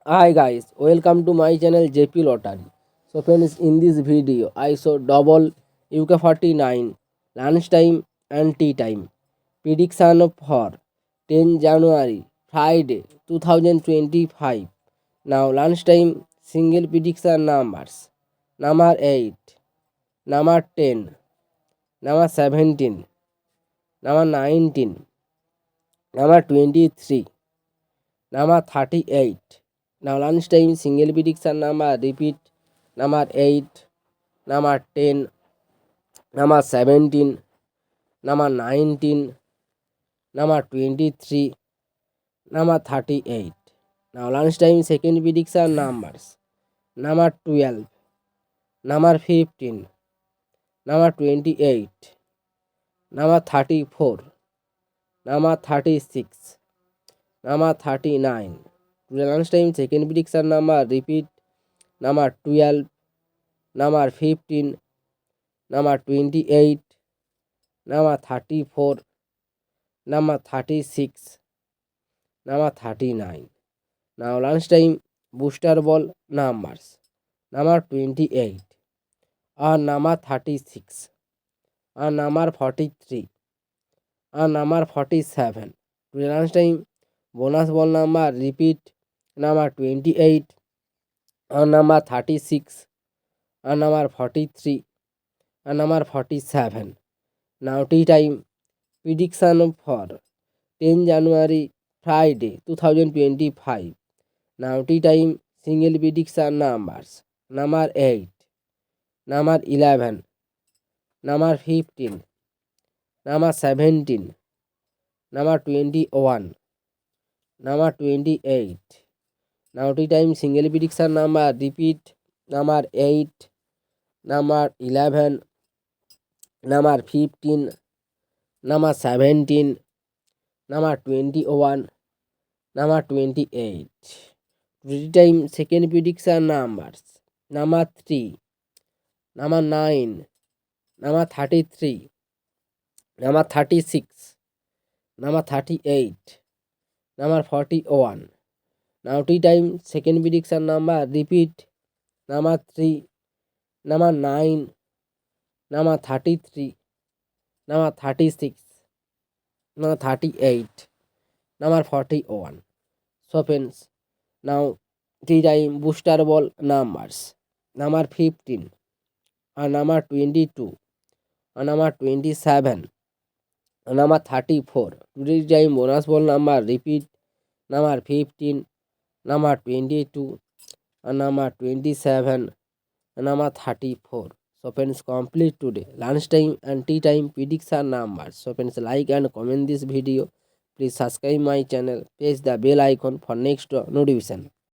Hi guys, welcome to my channel JP Lottery. So friends, in this video I saw double UK49 lunchtime and tea time prediction for 10 January Friday 2025. Now lunchtime single prediction numbers number 8, number 10, number 17, number 19, number 23, number 38. Now lunchtime single prediction number repeat number 8, number 10, number 17, number 19, number 23, number 38. Now lunchtime second prediction numbers number 12, number 15, number 28, number 34, number 36, number 39. Today lunchtime second prediction number repeat number 12, number 15, number 28, number 34, number 36, number 39. Now lunchtime booster ball numbers number 28, and number 36, and number 43, and number 47. Today lunchtime bonus ball number repeat number 28, and number 36, and number 43, and number 47. Now tea time prediction for 10 January Friday 2025. Now tea time single prediction numbers number 8, number 11, number 15, number 17, number 21, number 28. Now tea time single prediction number repeat number 8, number 11, number 15, number 17, number 21, number 28. Tea time second prediction numbers number 3, number 9, number 33, number 36, number 38, number 41. Now tea time second prediction number repeat number 3, number 9, number 33, number 36, number 38, number 41. So friends, now tea time booster ball numbers number 15, and number 22, and number 27, and number 34. Today's time bonus ball number repeat number 15, number 22, and number 27, and number 34. So friends, complete today lunchtime and tea time prediction numbers. So friends, like and comment this video. Please subscribe my channel. Press the bell icon for next notification.